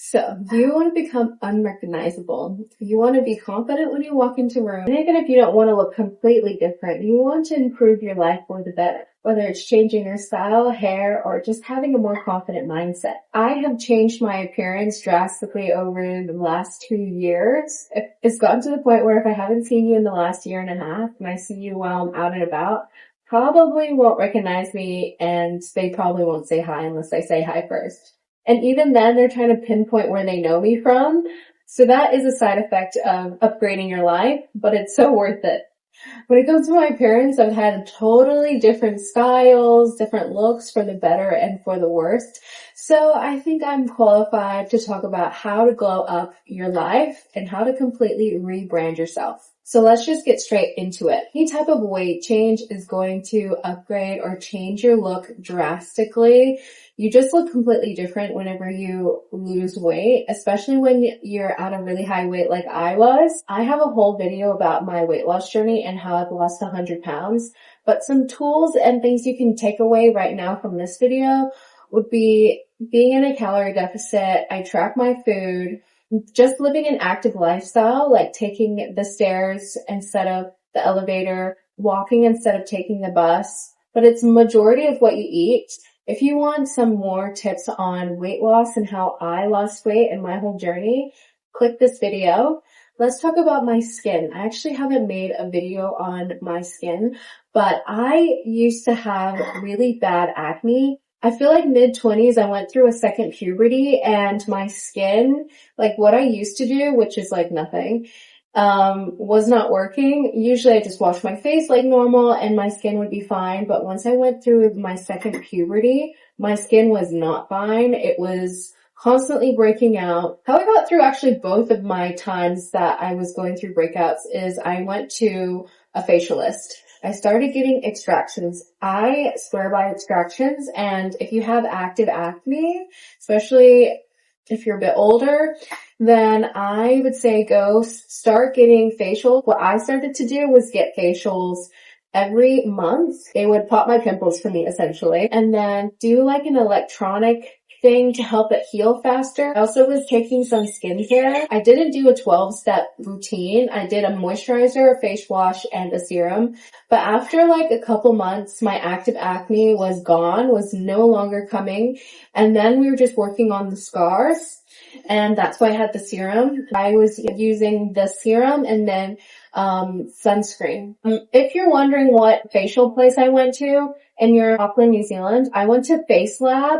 So, do you want to become unrecognizable? You want to be confident when you walk into a room. And even if you don't want to look completely different, you want to improve your life for the better. Whether it's changing your style, hair, or just having a more confident mindset. I have changed my appearance drastically over the last 2 years. It's gotten to the point where if I haven't seen you in the last year and a half, and I see you while I'm out and about, probably won't recognize me, and they probably won't say hi unless I say hi first. And even then, they're trying to pinpoint where they know me from. So that is a side effect of upgrading your life, but it's so worth it. When it comes to my appearance, I've had totally different styles, different looks for the better and for the worst. So I think I'm qualified to talk about how to glow up your life and how to completely rebrand yourself. So let's just get straight into it. Any type of weight change is going to upgrade or change your look drastically. You just look completely different whenever you lose weight, especially when you're at a really high weight like I was. I have a whole video about my weight loss journey and how I've lost 100 pounds, but some tools and things you can take away right now from this video would be being in a calorie deficit. I track my food, just living an active lifestyle, like taking the stairs instead of the elevator, walking instead of taking the bus, but it's majority of what you eat. If you want some more tips on weight loss and how I lost weight and my whole journey, click this video. Let's talk about my skin. I actually haven't made a video on my skin, but I used to have really bad acne. I feel like mid-20s, I went through a second puberty and my skin, like what I used to do, which is like nothing, was not working. Usually I just wash my face like normal and my skin would be fine. But once I went through my second puberty, my skin was not fine. It was constantly breaking out. How I got through actually both of my times that I was going through breakouts is I went to a facialist. I started getting extractions. I swear by extractions, and if you have active acne, especially if you're a bit older, then I would say go start getting facials. What I started to do was get facials every month. They would pop my pimples for me essentially, and then do like an electronic thing to help it heal faster. I also was taking some skincare. I didn't do a 12-step routine. I did a moisturizer, a face wash, and a serum. But after like a couple months, my active acne was gone, was no longer coming. And then we were just working on the scars. And that's why I had the serum. I was using the serum and then sunscreen. If you're wondering what facial place I went to and you're in Auckland, New Zealand, I went to Face Lab.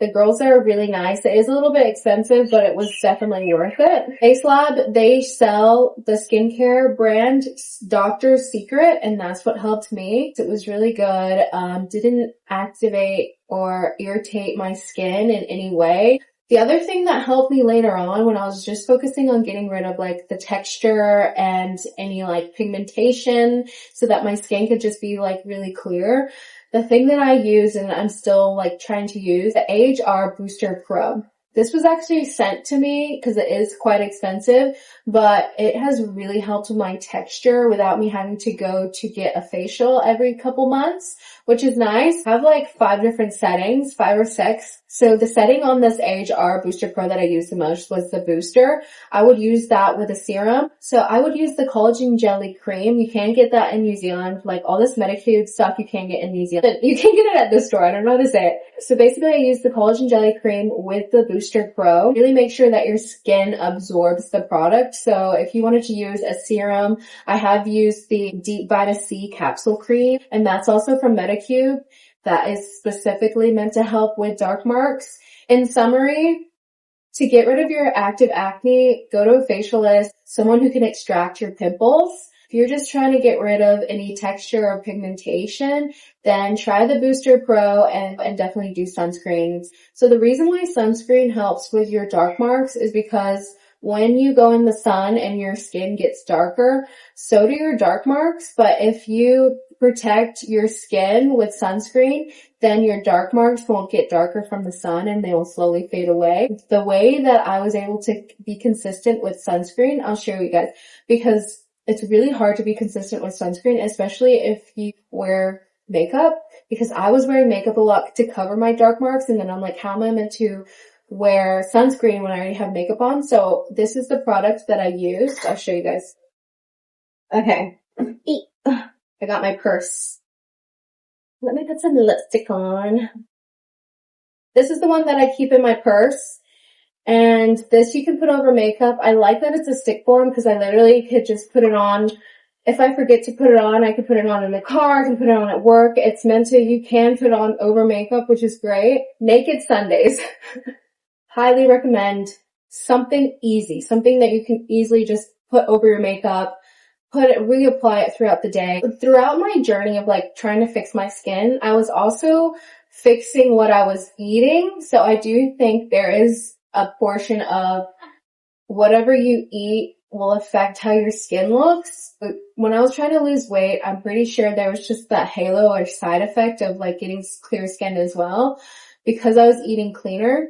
The girls there are really nice. It is a little bit expensive, but it was definitely worth it. Face Lab, they sell the skincare brand Doctor's Secret, and that's what helped me. It was really good. Didn't activate or irritate my skin in any way. The other thing that helped me later on when I was just focusing on getting rid of like the texture and any like pigmentation so that my skin could just be like really clear. The thing that I use and I'm still like trying to use, the HR Booster Pro. This was actually sent to me because it is quite expensive, but it has really helped with my texture without me having to go to get a facial every couple months, which is nice. I have like 5 different settings, 5 or 6. So the setting on this HR Booster Pro that I used the most was the booster. I would use that with a serum. So I would use the collagen jelly cream. You can get that in New Zealand. Like all this Medicube stuff you can get in New Zealand. You can get it at the store. I don't know how to say it. So basically I use the collagen jelly cream with the Booster Pro. Really make sure that your skin absorbs the product. So if you wanted to use a serum, I have used the Deep Vita C capsule cream, and that's also from Medicube. That is specifically meant to help with dark marks. In summary, to get rid of your active acne, go to a facialist, someone who can extract your pimples. If you're just trying to get rid of any texture or pigmentation, then try the Booster Pro and definitely do sunscreens. So the reason why sunscreen helps with your dark marks is because when you go in the sun and your skin gets darker, so do your dark marks. But if you protect your skin with sunscreen, then your dark marks won't get darker from the sun and they will slowly fade away. The way that I was able to be consistent with sunscreen, I'll show you guys, because it's really hard to be consistent with sunscreen, especially if you wear makeup, because I was wearing makeup a lot to cover my dark marks, and then I'm like, how am I meant to wear sunscreen when I already have makeup on. So this is the product that I used. I'll show you guys. Okay. I got my purse. Let me put some lipstick on. This is the one that I keep in my purse. And this you can put over makeup. I like that it's a stick form because I literally could just put it on. If I forget to put it on, I can put it on in the car, I can put it on at work. It's meant to, you can put on over makeup, which is great. Naked Sundays. Highly recommend something easy, something that you can easily just put over your makeup, reapply it throughout the day. Throughout my journey of like trying to fix my skin, I was also fixing what I was eating. So I do think there is a portion of whatever you eat will affect how your skin looks. But when I was trying to lose weight, I'm pretty sure there was just that halo or side effect of like getting clear skin as well because I was eating cleaner.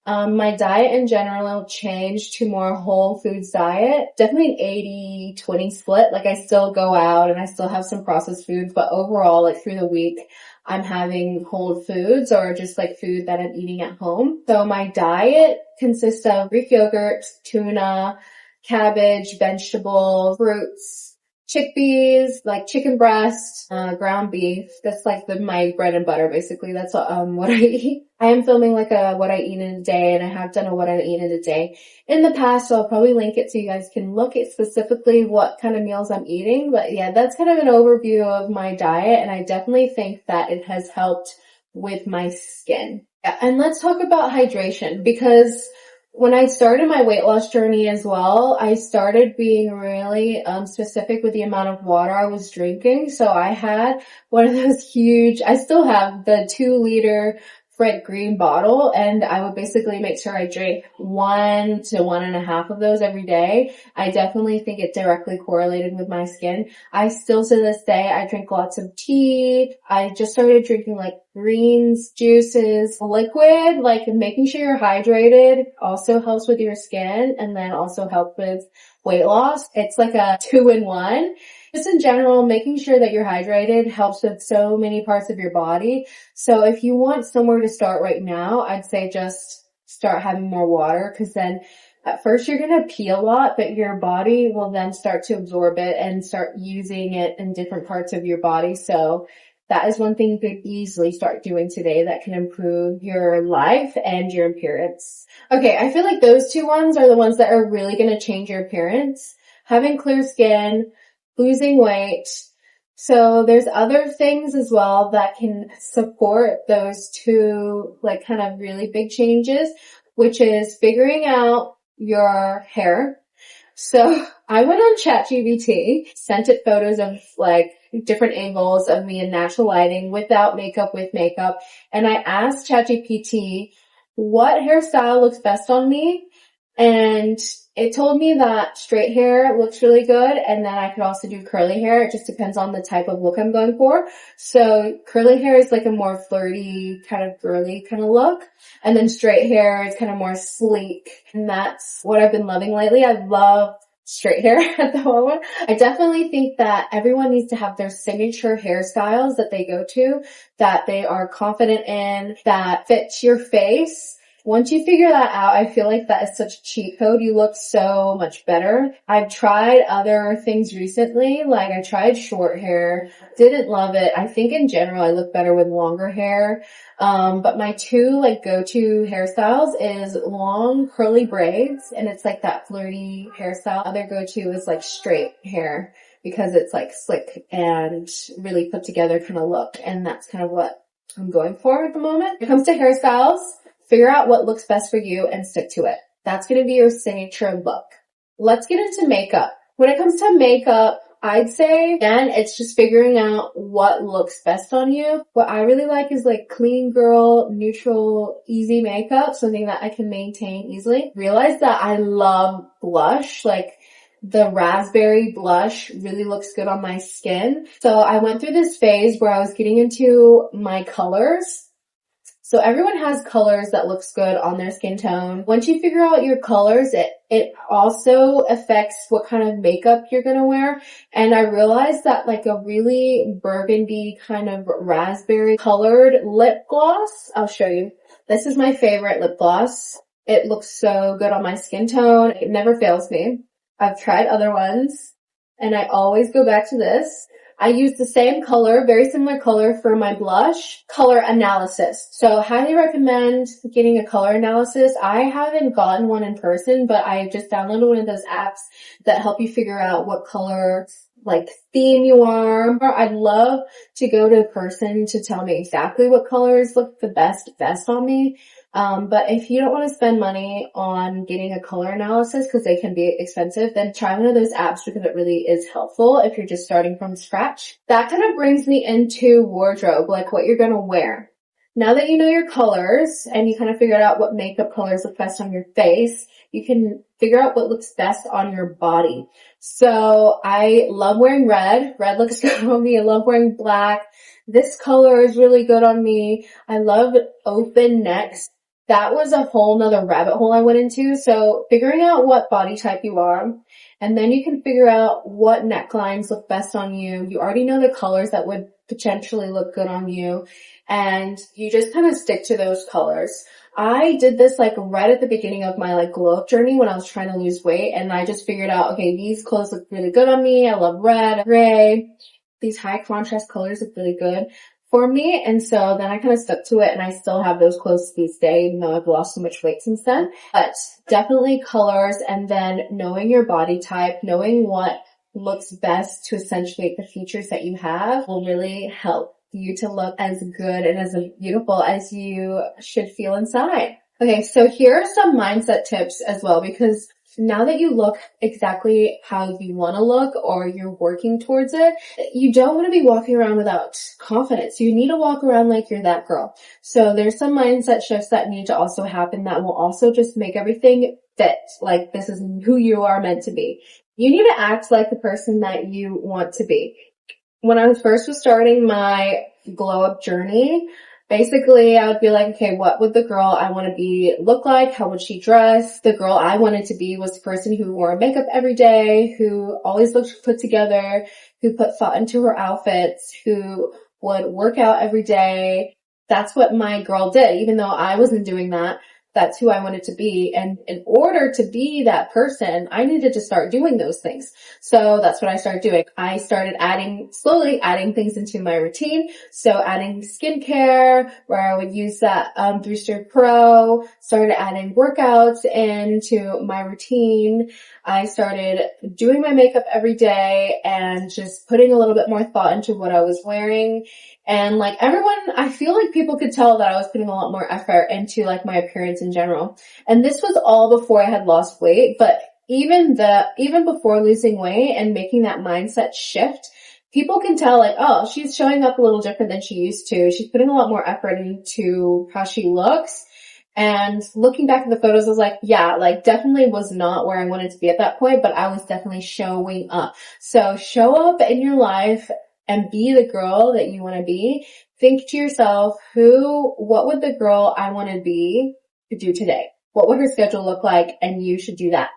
My diet in general changed to more whole foods diet. Definitely an 80-20 split. Like I still go out and I still have some processed foods, but overall, like through the week, I'm having whole foods or just like food that I'm eating at home. So my diet consists of Greek yogurt, tuna, cabbage, vegetables, fruits, chickpeas, like chicken breast, ground beef. That's like my bread and butter, basically. That's what I eat. I am filming like a what I eat in a day, and I have done a what I eat in a day in the past, so I'll probably link it so you guys can look at specifically what kind of meals I'm eating. But yeah, that's kind of an overview of my diet, and I definitely think that it has helped with my skin. Yeah, and let's talk about hydration, because when I started my weight loss journey as well, I started being really specific with the amount of water I was drinking. So I had one of those huge, I still have the 2-liter Fred green bottle, and I would basically make sure I drank 1 to 1.5 of those every day. I definitely think it directly correlated with my skin. I still to this day, I drink lots of tea. I just started drinking like greens, juices, liquid, like making sure you're hydrated also helps with your skin and then also helps with weight loss. It's like a 2-in-1. Just in general, making sure that you're hydrated helps with so many parts of your body. So if you want somewhere to start right now, I'd say just start having more water, because then at first you're going to pee a lot, but your body will then start to absorb it and start using it in different parts of your body. So that is one thing you could easily start doing today that can improve your life and your appearance. Okay, I feel like those two ones are the ones that are really going to change your appearance. Having clear skin, losing weight. So there's other things as well that can support those two like kind of really big changes, which is figuring out your hair. So I went on ChatGPT, sent it photos of like different angles of me in natural lighting, without makeup, with makeup, and I asked ChatGPT what hairstyle looks best on me, and it told me that straight hair looks really good, and then I could also do curly hair. It just depends on the type of look I'm going for. So curly hair is like a more flirty, kind of girly kind of look, and then straight hair is kind of more sleek, and that's what I've been loving lately. I love straight hair at the moment. I definitely think that everyone needs to have their signature hairstyles that they go to, that they are confident in, that fits your face. Once you figure that out, I feel like that is such a cheat code. You look so much better. I've tried other things recently, like I tried short hair, didn't love it. I think in general I look better with longer hair. But my two like go-to hairstyles is long curly braids, and it's like that flirty hairstyle. Other go-to is like straight hair, because it's like slick and really put together kind of look, and that's kind of what I'm going for at the moment. When it comes to hairstyles, figure out what looks best for you and stick to it. That's going to be your signature look. Let's get into makeup. When it comes to makeup, I'd say, again, it's just figuring out what looks best on you. What I really like is like clean girl, neutral, easy makeup, something that I can maintain easily. Realize that I love blush, like the raspberry blush really looks good on my skin. So I went through this phase where I was getting into my colors. So everyone has colors that looks good on their skin tone. Once you figure out your colors, it also affects what kind of makeup you're gonna wear. And I realized that like a really burgundy kind of raspberry colored lip gloss, I'll show you. This is my favorite lip gloss. It looks so good on my skin tone. It never fails me. I've tried other ones and I always go back to this. I use the same color, very similar color for my blush, color analysis. So highly recommend getting a color analysis. I haven't gotten one in person, but I just downloaded one of those apps that help you figure out what color like theme you are. I'd love to go to a person to tell me exactly what colors look the best on me. But if you don't want to spend money on getting a color analysis because they can be expensive, then try one of those apps because it really is helpful if you're just starting from scratch. That kind of brings me into wardrobe, like what you're going to wear. Now that you know your colors and you kind of figured out what makeup colors look best on your face, you can figure out what looks best on your body. So I love wearing red. Red looks good on me. I love wearing black. This color is really good on me. I love open necks. That was a whole nother rabbit hole I went into. So figuring out what body type you are, and then you can figure out what necklines look best on you. You already know the colors that would potentially look good on you, and you just kind of stick to those colors. I did this like right at the beginning of my like glow up journey when I was trying to lose weight, and I just figured out, okay, these clothes look really good on me. I love red, gray. These high contrast colors look really good for me. And so then I kind of stuck to it, and I still have those clothes to this day, even though I've lost so much weight since then. But definitely colors, and then knowing your body type, knowing what looks best to accentuate the features that you have will really help you to look as good and as beautiful as you should feel inside. Okay, so here are some mindset tips as well, because now that you look exactly how you want to look or you're working towards it, you don't want to be walking around without confidence. You need to walk around like you're that girl. So there's some mindset shifts that need to also happen that will also just make everything fit. Like this is who you are meant to be. You need to act like the person that you want to be. When I was starting my glow up journey, basically I would be like, okay, what would the girl I want to be look like? How would she dress? The girl I wanted to be was the person who wore makeup every day, who always looked put together, who put thought into her outfits, who would work out every day. That's what my girl did. Even though I wasn't doing that, that's who I wanted to be. And in order to be that person, I needed to start doing those things. So that's what I started doing. I started slowly adding things into my routine. So adding skincare, where I would use that 3-Star Pro, started adding workouts into my routine. I started doing my makeup every day and just putting a little bit more thought into what I was wearing. And like everyone, I feel like people could tell that I was putting a lot more effort into like my appearance in general. And this was all before I had lost weight, but even before losing weight and making that mindset shift, people can tell like, oh, she's showing up a little different than she used to. She's putting a lot more effort into how she looks. And looking back at the photos, I was like, yeah, like definitely was not where I wanted to be at that point, but I was definitely showing up. So show up in your life and be the girl that you want to be. Think to yourself, what would the girl I want to be do today? What would her schedule look like? And you should do that.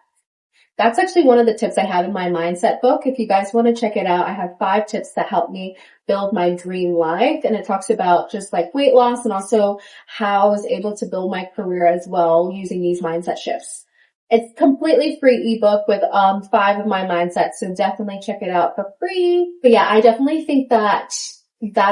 That's actually one of the tips I have in my mindset book. If you guys want to check it out, I have 5 tips that help me build my dream life. And it talks about just like weight loss and also how I was able to build my career as well using these mindset shifts. It's completely free ebook with 5 of my mindsets, so definitely check it out for free. But yeah, I definitely think that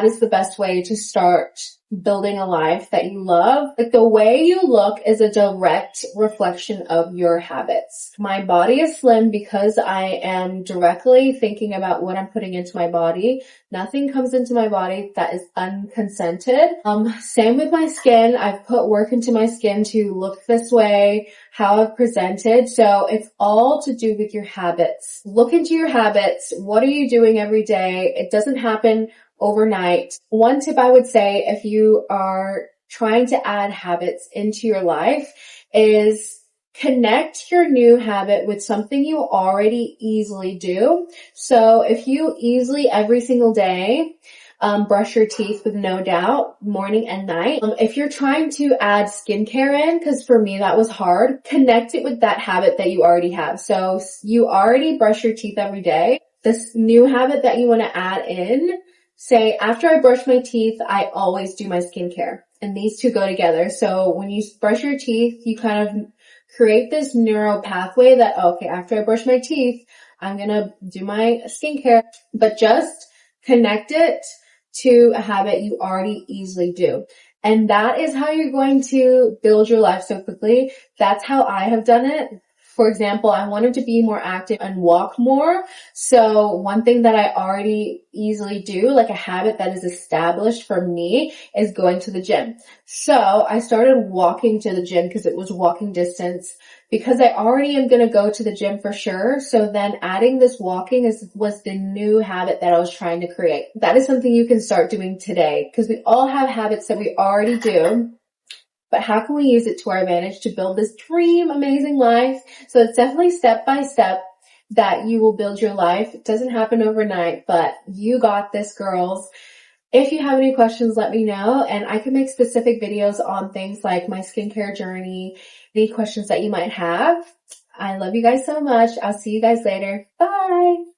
is the best way to start building a life that you love. Like the way you look is a direct reflection of your habits. My body is slim because I am directly thinking about what I'm putting into my body. Nothing comes into my body that is unconsented. Same with my skin. I've put work into my skin to look this way, how I've presented. So it's all to do with your habits. Look into your habits. What are you doing every day? It doesn't happen overnight. One tip I would say if you are trying to add habits into your life is connect your new habit with something you already easily do. So if you easily every single day brush your teeth with no doubt, morning and night. If you're trying to add skincare in, because for me that was hard, connect it with that habit that you already have. So you already brush your teeth every day. This new habit that you want to add in, say, after I brush my teeth, I always do my skincare. and these two go together. So when you brush your teeth, you kind of create this neural pathway that, okay, after I brush my teeth, I'm gonna do my skincare, but just connect it to a habit you already easily do. And that is how you're going to build your life so quickly. That's how I have done it. For example, I wanted to be more active and walk more. So one thing that I already easily do, like a habit that is established for me, is going to the gym. So I started walking to the gym because it was walking distance, because I already am going to go to the gym for sure. So then adding this walking was the new habit that I was trying to create. That is something you can start doing today, because we all have habits that we already do. But how can we use it to our advantage to build this dream, amazing life? So it's definitely step by step that you will build your life. It doesn't happen overnight, but you got this, girls. If you have any questions, let me know, and I can make specific videos on things like my skincare journey, any questions that you might have. I love you guys so much. I'll see you guys later. Bye.